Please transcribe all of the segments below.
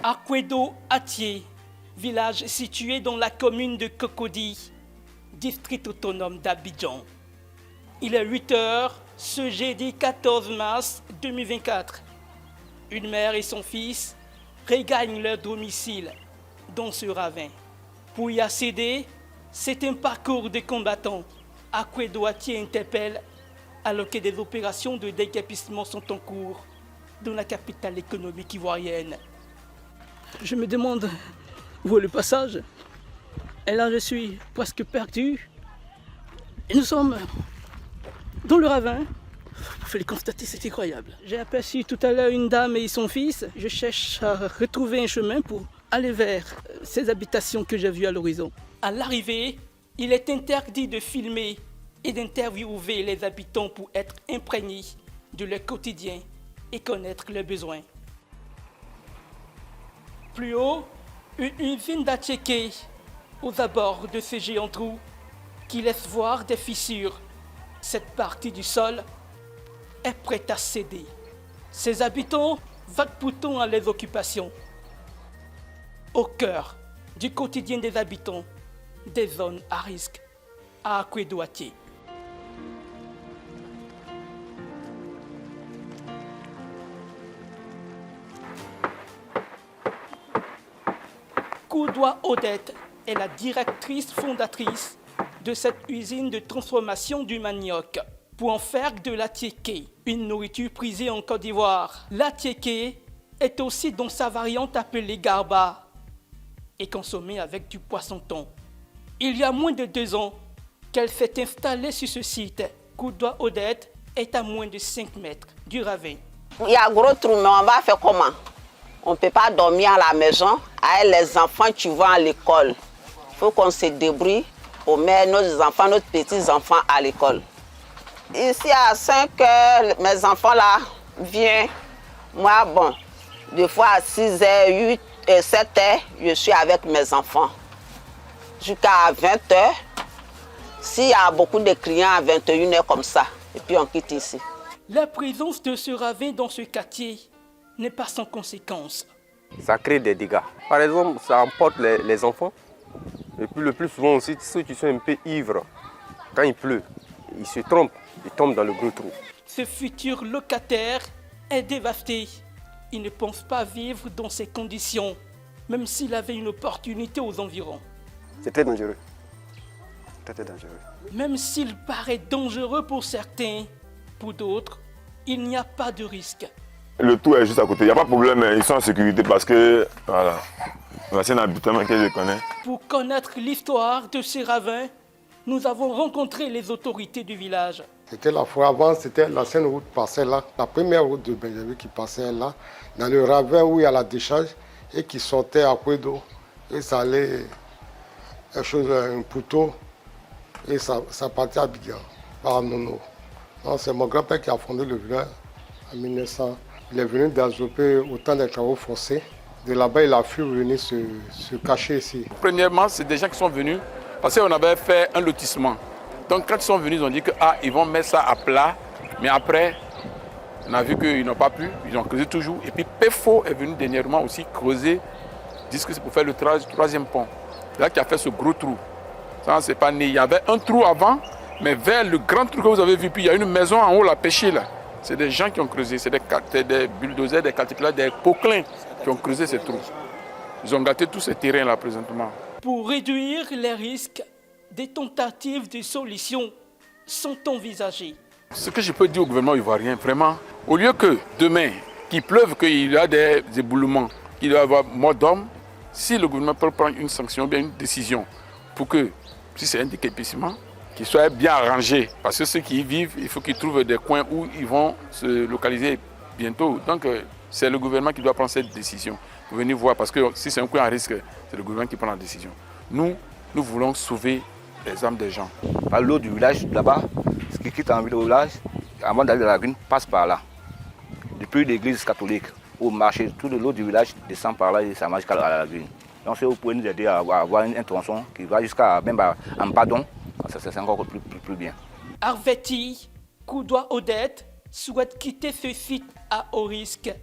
Akwedo-Atié, village situé dans la commune de Cocody, district autonome d'Abidjan. Il est 8 heures ce jeudi 14 mars 2024. Une mère et son fils regagnent leur domicile dans ce ravin. Pour y accéder, c'est un parcours de combattants. Akwedo-Atié interpelle alors que des opérations de déguerpissement sont en cours dans la capitale économique ivoirienne. Je me demande où est le passage. Et là, je suis presque perdu. Et nous sommes dans le ravin. Vous pouvez le constater, c'est incroyable. J'ai aperçu tout à l'heure une dame et son fils. Je cherche à retrouver un chemin pour aller vers ces habitations que j'ai vues à l'horizon. À l'arrivée, il est interdit de filmer et d'interviewer les habitants pour être imprégnés de leur quotidien et connaître leurs besoins. Plus haut, une usine d'Attiéké aux abords de ce géant trou qui laisse voir des fissures. Cette partie du sol est prête à céder. Ses habitants vaquent pourtant à leurs occupations. Au cœur du quotidien des habitants des zones à risque à Akwedo-Atié. Koudoua Odette est la directrice fondatrice de cette usine de transformation du manioc pour en faire de l'attiéké, une nourriture prisée en Côte d'Ivoire. L'attiéké est aussi dans sa variante appelée garba et consommée avec du poisson-thon. Il y a moins de 2 ans qu'elle s'est installée sur ce site. Koudoua Odette est à moins de 5 mètres du ravin. Il y a un gros trou, mais on va faire comment? On ne peut pas dormir à la maison. Avec les enfants, tu vas à l'école. Il faut qu'on se débrouille pour mettre nos enfants, nos petits-enfants à l'école. Ici, à 5 heures, mes enfants là viennent. Moi, bon, des fois à 6 heures, 8 et 7 heures, je suis avec mes enfants. Jusqu'à 20 heures. S'il y a beaucoup de clients à 21 heures comme ça, et puis on quitte ici. La présence de ce ravin dans ce quartier n'est pas sans conséquences. Ça crée des dégâts. Par exemple, ça emporte les enfants. Et puis le plus souvent aussi, ceux qui sont un peu ivres, quand il pleut, ils se trompent, ils tombent dans le gros trou. Ce futur locataire est dévasté. Il ne pense pas vivre dans ces conditions, même s'il avait une opportunité aux environs. C'est très dangereux. Très dangereux. Même s'il paraît dangereux pour certains, pour d'autres, il n'y a pas de risque. Le tout est juste à côté, il n'y a pas de problème, ils sont en sécurité parce que, voilà, c'est un habitant que je connais. Pour connaître l'histoire de ces ravins, nous avons rencontré les autorités du village. C'était la fois avant, c'était l'ancienne route passait là, la première route de Benjamin qui passait là, dans le ravin où il y a la décharge et qui sortait à Akwedo. Et ça allait, un poteau, et ça partait à Abidjan, par Nono. C'est mon grand-père qui a fondé le village en 1900. Il est venu d'Azopé au temps des travaux forcés. De là-bas, il a pu venir se cacher ici. Premièrement, c'est des gens qui sont venus parce qu'on avait fait un lotissement. Donc quand ils sont venus, ils ont dit qu'ils vont mettre ça à plat. Mais après, on a vu qu'ils n'ont pas pu, ils ont creusé toujours. Et puis PEFO est venu dernièrement aussi creuser, disent que c'est pour faire le troisième pont. C'est là qu'il a fait ce gros trou. Ça, c'est pas né. Il y avait un trou avant, mais vers le grand trou que vous avez vu, puis il y a une maison en haut, la pêchée là. C'est des gens qui ont creusé, c'est des bulldozers, des caterpillars, des poquelins qui ont creusé ces trous. Ils ont gâté tous ces terrains là présentement. Pour réduire les risques, des tentatives de solutions sont envisagées. Ce que je peux dire au gouvernement ivoirien, vraiment, au lieu que demain, qu'il pleuve, qu'il y a des éboulements, qu'il doit y avoir mort d'hommes, si le gouvernement peut prendre une sanction, bien une décision, pour que, si c'est un déguerpissement, qu'ils soient bien arrangés. Parce que ceux qui y vivent, il faut qu'ils trouvent des coins où ils vont se localiser bientôt. Donc, c'est le gouvernement qui doit prendre cette décision. Vous venez voir, parce que si c'est un coin à risque, c'est le gouvernement qui prend la décision. Nous voulons sauver les âmes des gens. L'eau du village, là-bas, ce qui quitte en village, avant d'aller à la grune, passe par là. Depuis l'église catholique, au marché, toute l'eau du village descend par là et ça marche jusqu'à la grune. Donc, si vous pouvez nous aider à avoir une tronçon qui va jusqu'à même en Badon, c'est encore plus bien. Arveti, Koudoua Odette souhaite quitter ce site à haut risque,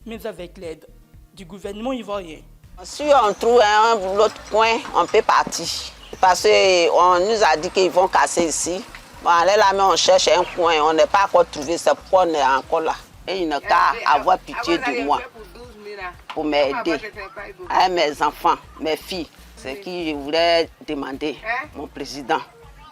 mais avec l'aide du gouvernement ivoirien. Si on trouve un autre coin, on peut partir. Parce qu'on nous a dit qu'ils vont casser ici. Bon, allez là, mais on cherche un coin, on n'est pas encore trouvé, c'est pourquoi on est encore là. Et il n'a qu'à avoir pitié de moi pour m'aider. Avec mes enfants, mes filles, c'est ce que je voulais demander, mon président.